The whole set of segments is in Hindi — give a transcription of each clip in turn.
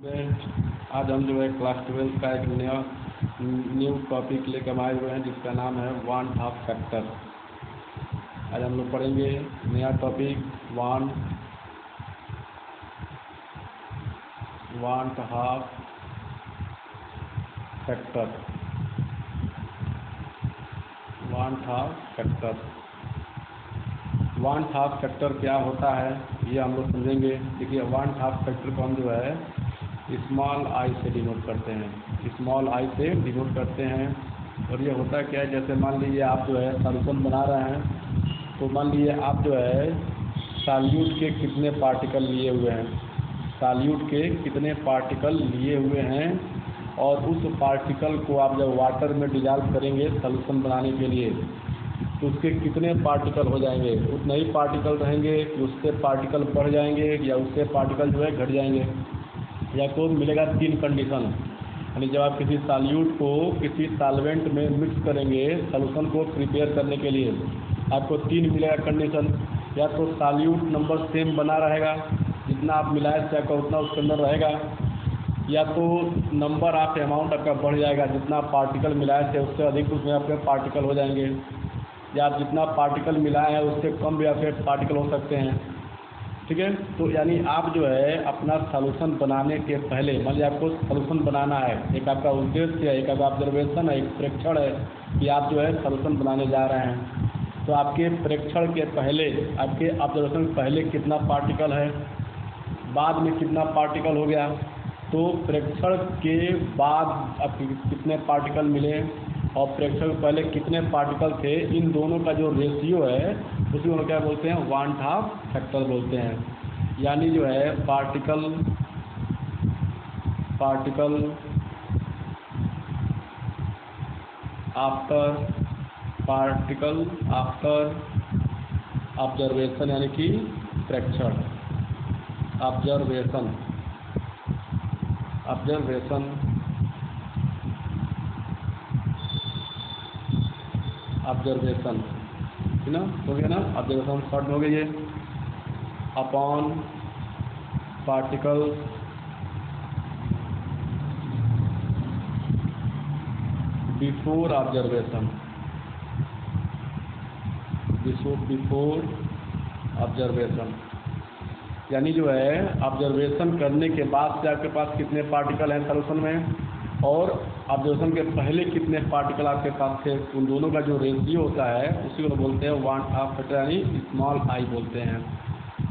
आज हम जो है क्लास 12 का एक न्यू टॉपिक लेकर आए हुए हैं जिसका नाम है वांट हाफ फैक्टर। आज हम लोग पढ़ेंगे नया topic want half factor. Want half factor क्या होता है ये हम लोग समझेंगे। देखिए, वांट हाफ फैक्टर को हम जो है स्मॉल आई से डिनोट करते हैं। और ये होता क्या है, जैसे मान लीजिए आप जो है सॉल्यूशन बना रहे हैं, तो मान लीजिए आप जो है सॉल्यूट के कितने पार्टिकल लिए हुए हैं और उस पार्टिकल को आप जब वाटर में डिजॉल्व करेंगे सॉल्यूशन बनाने के लिए, तो उसके कितने पार्टिकल हो जाएंगे। उतने ही पार्टिकल रहेंगे कि उससे पार्टिकल बढ़ जाएंगे या उससे पार्टिकल जो है घट जाएंगे, या तो मिलेगा 3 कंडीशन। यानी जब आप किसी सॉल्यूट को किसी सॉल्वेंट में मिक्स करेंगे सॉल्यूशन को प्रिपेयर करने के लिए, आपको 3 मिलेगा कंडीशन। या तो सॉल्यूट नंबर सेम बना रहेगा, जितना आप मिलाए थे आपका उतना उसके अंदर रहेगा, या तो नंबर ऑफ अमाउंट आपका बढ़ जाएगा, जितना पार्टिकल मिलाए थे उससे अधिक उसमें आपके पार्टिकल हो जाएंगे, या आप जितना पार्टिकल मिलाए हैं उससे कम भी आपके पार्टिकल हो सकते हैं। ठीक है, तो यानी आप जो है अपना सॉल्यूशन बनाने के पहले, मान लीजिए आपको सॉल्यूशन बनाना है, एक आपका उद्देश्य है, एक आपका ऑब्जर्वेशन है, एक प्रेक्षण है कि आप जो है सॉल्यूशन बनाने जा रहे हैं। तो आपके प्रेक्षण के पहले, आपके ऑब्जर्वेशन के पहले कितना पार्टिकल है, बाद में कितना पार्टिकल हो गया, तो प्रेक्षण के बाद आपके कितने पार्टिकल मिले और प्रेक्षण के पहले कितने पार्टिकल थे, इन दोनों का जो रेशियो है उसी को क्या बोलते हैं, वांट हाफ फैक्टर बोलते हैं। यानी जो है पार्टिकल आफ्टर ऑब्जर्वेशन, यानी कि प्रेक्षण, ऑब्जर्वेशन ठीक ना, हो गया ना, ऑब्जर्वेशन शॉर्ट हो गई है। अपॉन पार्टिकल बिफोर ऑब्जर्वेशन, यानी जो है ऑब्जर्वेशन करने के बाद से आपके पास कितने पार्टिकल हैं सॉल्यूशन में, और ऑब्जर्वेशन के पहले कितने पार्टिकल आपके पास थे, उन दोनों का जो रेशियो होता है उसी को बोलते हैं वांट हाफ फैक्टर, यानी स्मॉल आई बोलते हैं।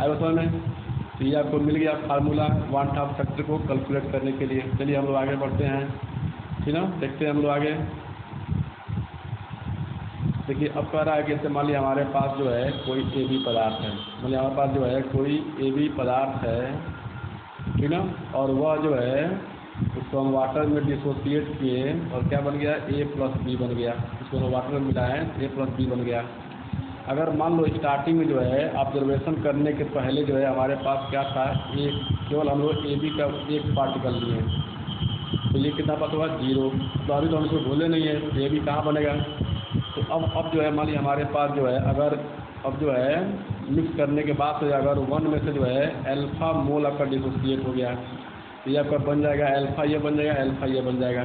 आई बताओ में, तो ये आपको मिल गया फार्मूला वांट हाफ फैक्टर को कैलकुलेट करने के लिए। चलिए हम लोग आगे बढ़ते हैं, ठीक ना, देखते हैं हम लोग आगे। देखिए, अब कह रहा है कि जैसे मान लीजिए हमारे पास जो है कोई ए बी पदार्थ है, मान लीजिए हमारे पास जो है कोई ए बी पदार्थ है, ठीक ना, और वह जो है उसको हम वाटर में डिसोसिएट किए और क्या बन गया, ए प्लस बी बन गया। इसको हम वाटर में मिलाएं, ए प्लस बी बन गया। अगर मान लो स्टार्टिंग में जो है ऑब्जर्वेशन करने के पहले जो है हमारे पास क्या था, केवल हम लोग ए बी का एक पार्टिकल लिए, तो ये कितना पास होगा, 0। तो अभी तो हम इसको भूले नहीं है, ए बी कहाँ बनेगा। तो अब जो है मान लीजिए हमारे पास जो है अगर अब जो है मिक्स करने के बाद से अगर 1 में से जो है अल्फा मोल आपका डिसोसिएट हो गया, तो ये आपका बन जाएगा अल्फा, ये बन जाएगा अल्फा, ये बन जाएगा।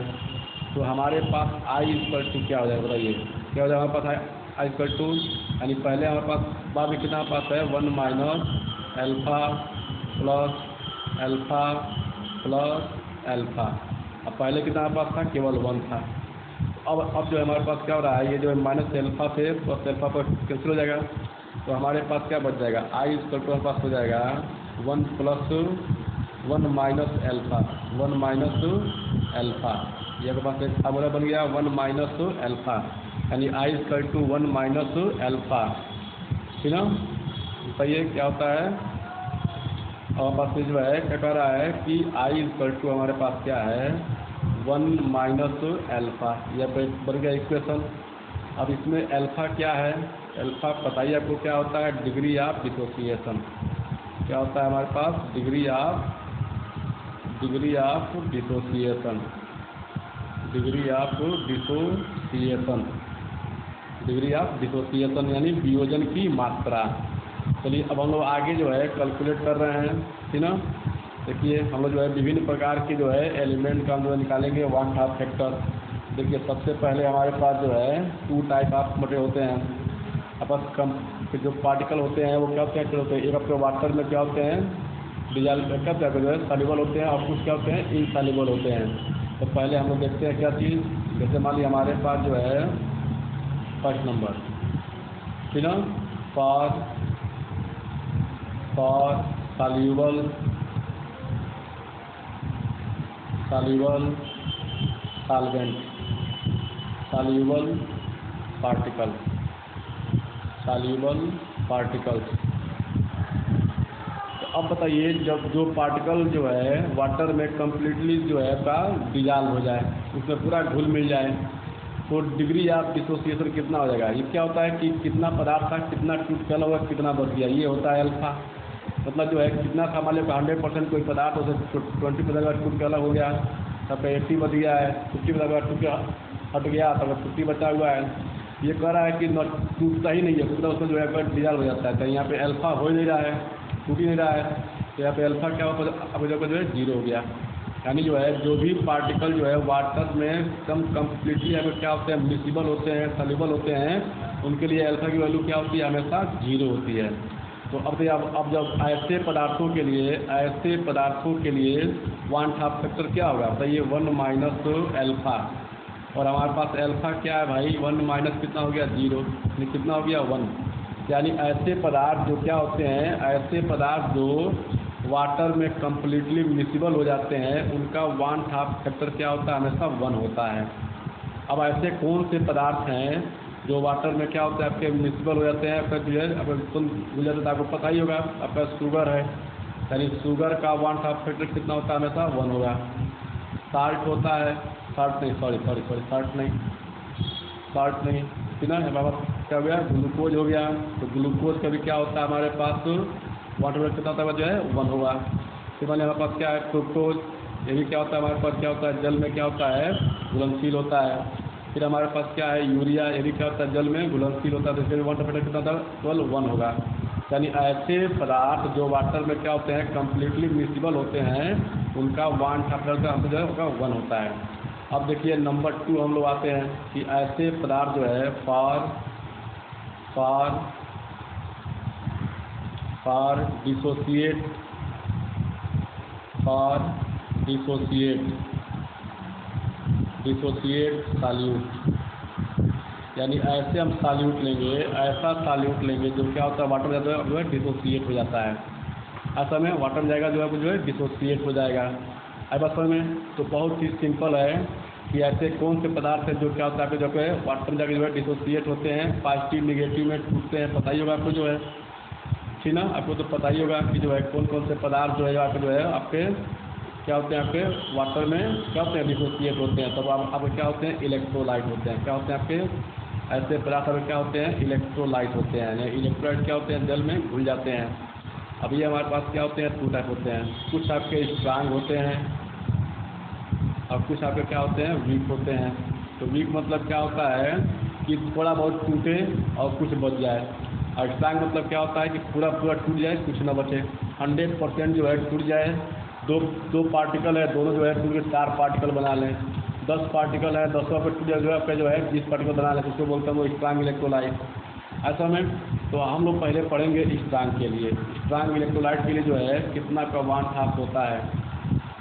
तो हमारे पास आई इक्वल टू क्या हो जाएगा, बताइए क्या हो जाएगा हमारे पास, आई इक्वल टू, यानी पहले हमारे पास बाद में कितना पास है, 1 माइनस अल्फा प्लस अल्फा। अब पहले कितना हमारे पास था, केवल 1 था। अब जो है हमारे पास क्या हो रहा है, ये जो है माइनस अल्फा से प्लस अल्फा पर कैंसिल हो जाएगा, तो हमारे पास क्या बच जाएगा, आई इक्वल टू हमारे पास हो जाएगा 1 प्लस 1 माइनस अल्फा। ये आपके पास एक फार्मूला बन गया 1 माइनस अल्फा, यानी I equal to 1 minus alpha, ठीक ना। सही है, क्या होता है, और पास जो है क्या कह रहा है कि आई इक्वल टू हमारे पास क्या है, 1 माइनस अल्फा, यह बन गया इक्वेशन। अब इसमें अल्फा क्या है, अल्फा बताइए आपको क्या होता है, डिग्री ऑफ डिसोसिएशन। क्या होता है हमारे पास, डिग्री ऑफ डिसोसिएशन यानी वियोजन की मात्रा। चलिए अब हम लोग आगे जो है कैलकुलेट कर रहे हैं, ठीक ना। देखिए हम लोग जो है विभिन्न प्रकार की जो है एलिमेंट का हम जो है निकालेंगे वन हाफ फैक्टर। देखिए सबसे पहले हमारे पास जो है 2 टाइप ऑफ मटेरियल होते हैं। अब कम जो पार्टिकल होते हैं वो क्या होते हैं, एक आपके वाटर में क्या होते हैं डिजॉल्व क्या जो है सॉल्युबल होते हैं, और कुछ क्या होते हैं इनसॉल्युबल होते हैं। तो पहले हम लोग देखते हैं क्या चीज़, जैसे मान लीजिए हमारे पास जो है फर्स्ट नंबर ठीक ना, for soluble solvent, soluble particles. तो अब बताइए जब जो पार्टिकल जो है वाटर में कम्प्लीटली जो है का डिजॉल्व हो जाए, उसमें पूरा घुल मिल जाए, तो डिग्री ऑफ डिसोसिएशन कितना हो जाएगा। ये क्या होता है कि कितना पदार्थ था, कितना टूट गया होगा, कितना बच गया, ये होता है अल्फा। मतलब जो है कितना था, मान लो 100% कोई पदार्थ उसे 20% अगर टूट गया हो गया, तब 80 बच गया है, 50 अगर टूट हट गया तब 50 बचा हुआ है। ये कह रहा है कि टूटता ही नहीं है, पूरा उसमें जो है डिजॉल्व हो जाता है। तो यहाँ पे अल्फा हो ही नहीं रहा है, टूट ही नहीं रहा है, तो यहाँ पे अल्फा क्या हो, अब जो है 0 हो गया। यानी जो है जो भी पार्टिकल जो है वाटर में एकदम कम्प्लीटली अगर क्या होते हैं मिसिबल होते हैं, सॉल्युबल होते हैं, उनके लिए अल्फा की वैल्यू क्या होती है, हमेशा 0 होती है। तो अब जब ऐसे पदार्थों के लिए वन हाफ फैक्टर क्या होगा बताइए, 1 माइनस अल्फा, और हमारे पास अल्फा क्या है भाई 1 माइनस कितना हो गया 0, कितना हो गया 1। यानी ऐसे पदार्थ जो क्या होते हैं, ऐसे पदार्थ जो वाटर में कम्प्लीटली मिसिबल हो जाते हैं, उनका वन हाफ फैक्टर क्या होता है, हमेशा 1 होता है। अब ऐसे कौन से पदार्थ हैं जो वाटर में क्या होता है आपके मिसिबल हो जाते हैं, आपका जो है अगर तुम गुजरते तो आपको पता ही होगा, आपका शुगर है, यानी शुगर का वन हाफ फैक्टर कितना होता है, हमेशा 1 होगा। साल्ट होता है, साल्ट नहीं ठीक है, हमारे पास क्या हो गया ग्लूकोज हो गया, तो ग्लूकोज का भी क्या होता है हमारे पास वाटर में कितना होता है जो है 1 होगा। फिर मान हमारे पास क्या है फ्रुक्टोज, ये भी क्या होता है हमारे पास क्या होता है जल में क्या होता है घुलनशील होता है। फिर हमारे पास क्या है यूरिया, ये भी क्या होता है जल में घुलनशील होता है, तो इसके वन फैक्टर कितना था 1 होगा। यानी ऐसे पदार्थ जो वाटर में क्या होते हैं कम्प्लीटली मिसिबल होते हैं, उनका वन फैक्टर का जो है उनका 1 होता है। अब देखिए नंबर 2 हम लोग आते हैं कि ऐसे पदार्थ जो है फॉर डिसोसिएट सॉल्यूट, यानी ऐसे हम सॉल्यूट लेंगे, ऐसा सॉल्यूट लेंगे जो क्या होता है वाटर में जाता है जो है डिसोसिएट हो जाता है। ऐसा में वाटर में जाएगा जो है डिसोसिएट हो जाएगा। अब असल में तो बहुत ही सिंपल है कि ऐसे कौन से पदार्थ हैं जो क्या होता है जो है वाटर में जाकर जो है डिसोसिएट होते हैं, पॉजिटिव निगेटिव में टूटते हैं, पता ही होगा आपको जो है ठीक ना, आपको तो पता ही होगा कि जो है कौन कौन से पदार्थ जो है आपके जो है आपके क्या होते हैं, आपके वाटर में क्या होते हैं डिसोसिएट होते हैं। तब आपके क्या होते हैं इलेक्ट्रोलाइट होते हैं। क्या होते हैं आपके ऐसे पदार्थ में क्या होते हैं इलेक्ट्रोलाइट होते हैं। इलेक्ट्रोलाइट क्या होते हैं जल में घुल जाते हैं। अब ये हमारे पास क्या होते हैं 2 टाइप होते हैं, कुछ आपके स्ट्रांग होते हैं और कुछ आपके क्या होते हैं वीक होते हैं। तो वीक मतलब क्या होता है कि थोड़ा बहुत टूटे और कुछ बच जाए, और स्ट्रांग मतलब क्या होता है कि पूरा टूट जाए कुछ ना बचे, 100% जो है टूट जाए। दो पार्टिकल है, दोनों जो है टूट के 4 पार्टिकल बना लें, 10 पार्टिकल है 10 पर टूट जाए जो है आपका जो है 20 पार्टिकल बना लें, उसको बोलते हैं वो स्ट्रांग इलेक्ट्रोलाइट। ऐसा में तो हम लोग पहले पढ़ेंगे स्ट्रांग के लिए, स्ट्रांग इलेक्ट्रोलाइट के लिए जो है कितना का वन हाफ होता है।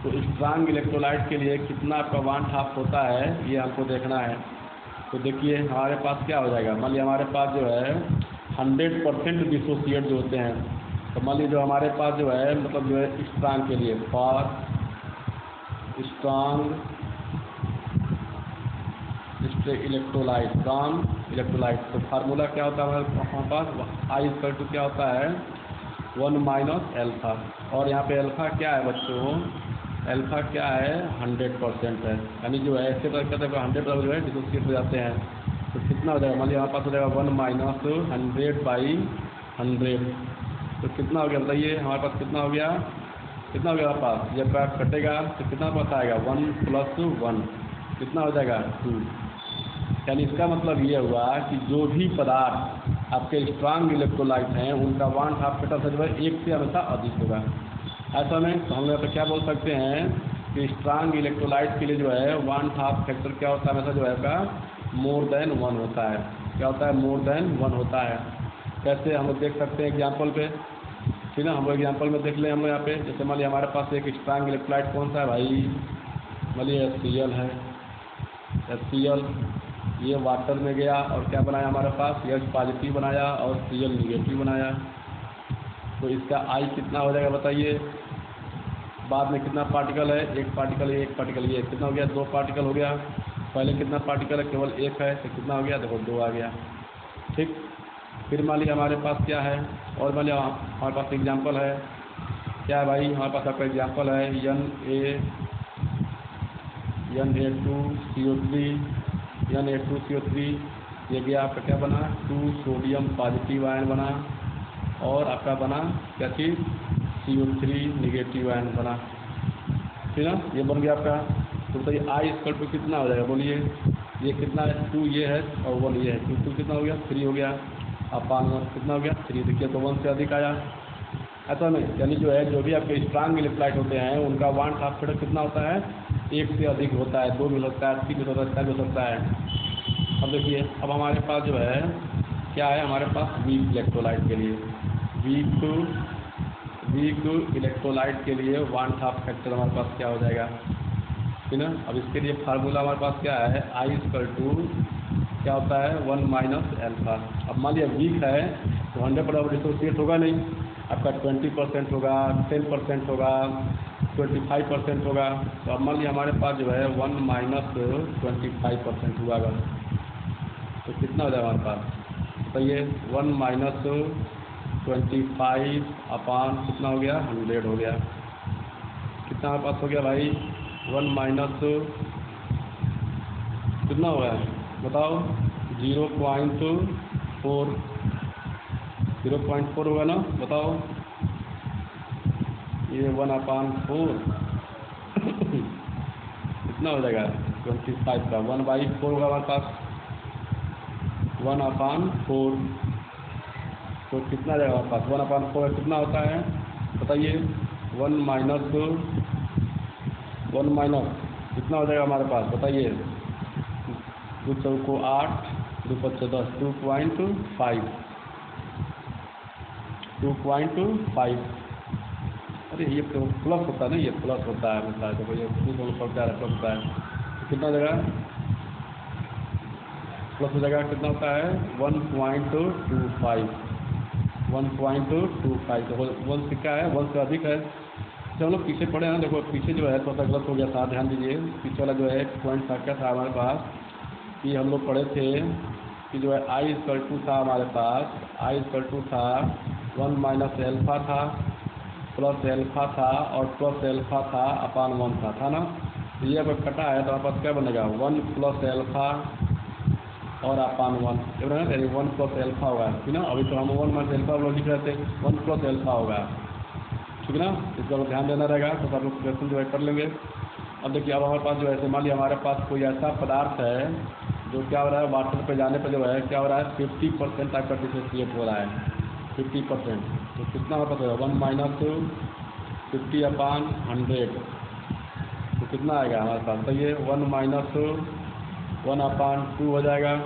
तो स्ट्रांग इलेक्ट्रोलाइट के लिए कितना का वन हाफ होता है ये हमको देखना है। तो देखिए हमारे पास क्या हो जाएगा, मान लीजिए हमारे पास जो है 100% डिसोसिएट जो होते हैं, तो मान लीजिए जो हमारे पास जो है मतलब जो है स्ट्रांग के लिए फॉर स्ट्रांग इलेक्ट्रोलाइट इलेक्ट्रोलाइट, तो फार्मूला क्या होता है हमारे पास आई इक्वल टू क्या होता है 1 माइनस एल्फा, और यहाँ पे अल्फा क्या है बच्चों, अल्फा क्या है 100% है। यानी जो है ऐसे कहते हैं 100 जो है डिसोसिएट हो जाते हैं। तो कितना हो जाएगा, मान लीजिए हमारे पास हो जाएगा 1 माइनस 100/100, तो कितना हो गया बताइए हमारे पास कितना हो गया हमारे पास, जब कटेगा तो कितना पास आएगा 1 + 1 कितना हो जाएगा 2। यानी इसका मतलब ये हुआ कि जो भी पदार्थ आपके स्ट्रांग इलेक्ट्रोलाइट हैं उनका वन हाफ फैक्टर जो है 1 से हमेशा अधिक होगा। ऐसा में तो हम यहाँ पे क्या बोल सकते हैं कि स्ट्रांग इलेक्ट्रोलाइट के लिए जो है 1/2 फैक्टर क्या होता है, हमेशा जो है का मोर देन 1 होता है। क्या होता है? मोर देन 1 होता है। कैसे हम लोग देख सकते हैं एग्जाम्पल पे, ठीक है ना। हम लोग एग्जाम्पल में देख लें हम लोग यहाँ पे, जैसे मान लिया हमारे पास एक स्ट्रांग इलेक्ट्रोलाइट कौन सा है भाई, मान लिया HCl है। HCl ये वाटर में गया और क्या बनाया हमारे पास, H पॉजिटिव बनाया और Cl निगेटिव बनाया। तो इसका I कितना हो जाएगा बताइए। बाद में कितना पार्टिकल है, एक पार्टिकल ये, एक पार्टिकल ये, कितना हो गया, 2 पार्टिकल हो गया। पहले कितना पार्टिकल है, केवल एक है, तो कितना हो गया, देखो 2 आ गया। ठीक। फिर मान लिया हमारे पास क्या है, और मान लिया हमारे पास एग्जाम्पल है, क्या है भाई, हमारे पास आपका एग्जाम्पल है Na2CO3 ये गया आपका क्या बना, 2 सोडियम पॉजिटिव आयन बना, और आपका बना क्या चीज़, CO3 निगेटिव आयन बना, ठीक है ना। ये बन गया आपका। तो बताइए I कितना हो जाएगा बोलिए, ये कितना है, 2 ये है और 1 ये है, 2 कितना हो गया, 3 हो गया। अपान 1 कितना हो गया, 3। देखिए तो 1 से अधिक आया। ऐसा नहीं, यानी जो है जो भी आपके स्ट्रांग इलेक्ट्रोलाइट होते हैं उनका 1/2 फैक्टर कितना होता है, 1 से अधिक होता है, 2 भी हो सकता है, 3 भी हो सकता है, 4 भी हो सकता है। अब देखिए अब हमारे पास जो है क्या है, हमारे पास वीक इलेक्ट्रोलाइट के लिए, वीक इलेक्ट्रोलाइट के लिए 1/2 फैक्टर हमारे पास क्या हो जाएगा, ठीक ना। अब इसके लिए फार्मूला हमारे पास क्या है, I क्या होता है, 1 - अल्फा। अब मान लिया वीक है तो 100% डिसोसिएट होगा नहीं, आपका 20% होगा, 10% होगा, 25% होगा। तो अब मान लिया हमारे पास जो है 1 - 25% हुआ अगर, तो कितना हो जाएगा हमारे पास बताइए, 1 - 25 अपान कितना हो गया, 100 हो गया। कितना हमारे पास हो गया भाई, 1 - कितना हो गया बताओ, 0.4 होगा ना, बताओ ये 1/4 कितना हो जाएगा, 25 का 1/4 होगा हमारे पास, 1/4 तो कितना जाएगा हमारे पास, 1/4 कितना होता है बताइए, 1 - कितना हो जाएगा हमारे पास बताइए, 2 चौको 8, 2 पच्चे 10, 2.5। अरे ये तो प्लस होता है ना, ये प्लस होता है हमेशा, देखो ये प्लस होता है, प्लस होता है, तो कितना हो जाएगा, प्लस हो जाएगा, कितना होता है 1.25, 1.25। तो 1 से क्या है, 1 से अधिक है। जब हम लोग पीछे पढ़े हैं, देखो पीछे जो है थोड़ा सा गलत हो गया था, ध्यान दीजिए। पीछे वाला जो है पॉइंट था क्या था हमारे पास, कि हम लोग पढ़े थे कि जो है I था हमारे पास, I था 1 - अल्फा था, प्लस अल्फा था और प्लस अल्फा था अपान 1 था ना। तो ये अगर कटा है तो हमारे पास क्या बनेगा, 1 + अल्फा और अपान 1, यानी 1 + अल्फा होगा, ठीक ना। अभी तो हम 1 - अल्फा लिख रहे थे, 1 + अल्फा होगा, ठीक ना। इसका ध्यान देना रहेगा, तो सब लोग क्वेश्चन जो है कर लेंगे। अब देखिए अब हमारे पास जो है मान लिया हमारे पास कोई ऐसा पदार्थ है जो क्या हो रहा है, वाटर पे जाने पर जो है क्या हो रहा है, 50% आपका डिसोसिएट हो रहा है, 50%। तो कितना हमारे पास है, 1 - 50/100, तो कितना आएगा हमारे पास, तो ये 1 - 1/2 हो जाएगा,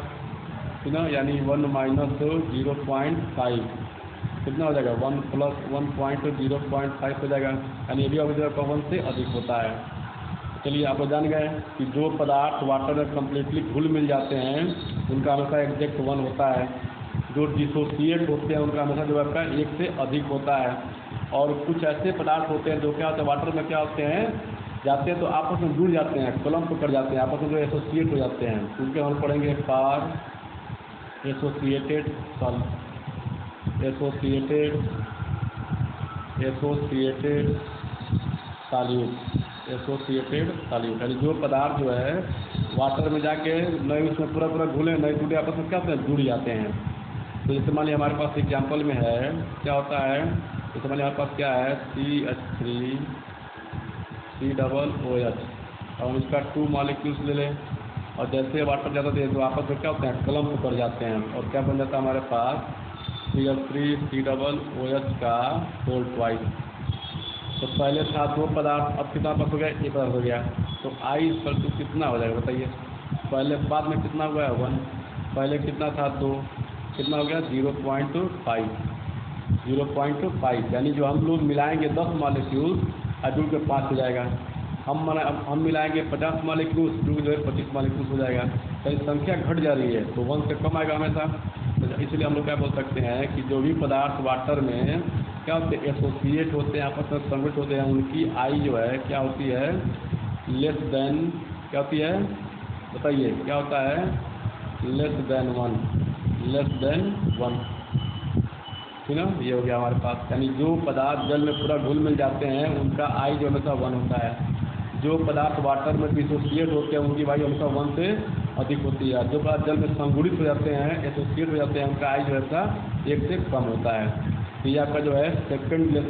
ठीक ना, यानी 1 - 0.5 कितना हो जाएगा, 1 + 1.05 हो जाएगा, यानी ये भी अभी 1 से अधिक होता है। चलिए आप लोग जान गए कि जो पदार्थ वाटर में कम्प्लीटली घुल मिल जाते हैं उनका हमेशा एग्जैक्ट 1 होता है, जो डिसोसिएट होते हैं उनका हमेशा जो आपका 1 से अधिक होता है। और कुछ ऐसे पदार्थ होते हैं जो क्या होते हैं, वाटर में क्या होते हैं, जाते हैं तो आपस में जुड़ जाते हैं, कलम पकड़ जाते हैं, आपस में जो एसोसिएट हो जाते हैं, उनके हम पढ़ेंगे फॉर एसोसिएटेड सॉल्यूट, यानी जो पदार्थ जो है वाटर में जाके नए उसमें पूरा घुले, नए टूटे आपस में क्या होते हैं, जुड़ जाते हैं। तो जैसे मान लिया हमारे पास एग्जाम्पल में है क्या होता है, जैसे मान लिया हमारे पास क्या है, CH3 COOH, और हम इसका 2 मॉलिक्यूल्स ले लें, और जैसे वाटर जाता है तो आपस में क्या होते हैं, कलम पकड़ जाते हैं, और क्या बन जाता है हमारे पास, CH3 COOH का होल ट्वाइस, तो पहले था 2 पदार्थ, अब कितना पदार्थ हो गया, 1 पदार्थ हो गया। तो आई इक्वल टू कितना हो जाएगा बताइए। पहले बाद में कितना हुआ है 1, पहले कितना था 2, कितना हो गया 0.5, 0.5 यानी जो हम लोग मिलाएंगे 10 मॉलिक्यूल जुड़ के 5 हो जाएगा। हम मिलाएंगे 50 मॉलिक्यूल जुड़ के जो है 25 मॉलिक्यूल हो जाएगा। कहीं संख्या घट जा रही है तो 1 से कम आएगा हमेशा। तो इसलिए हम लोग क्या बोल सकते हैं कि जो भी पदार्थ वाटर में क्या होते हैं, एसोसिएट होते हैं, आपस में संगठित होते हैं, उनकी आई जो है क्या होती है, लेस देन, क्या होती है बताइए, क्या होता है, लेस देन 1, लेस देन 1। ठीक है, ये हो गया हमारे पास। यानी जो पदार्थ जल में पूरा घुल मिल जाते हैं उनका आई जो हमेशा 1 होता है। जो पदार्थ वाटर में डिसोसिएट होते हैं उनकी आई हमेशा 1 से अधिक होती है। जो पदार्थ जल में संगुणित हो जाते हैं, एसोसिएट हो जाते हैं, उनका आई जो है 1 से कम होता है। तो ये आपका जो है सेकंड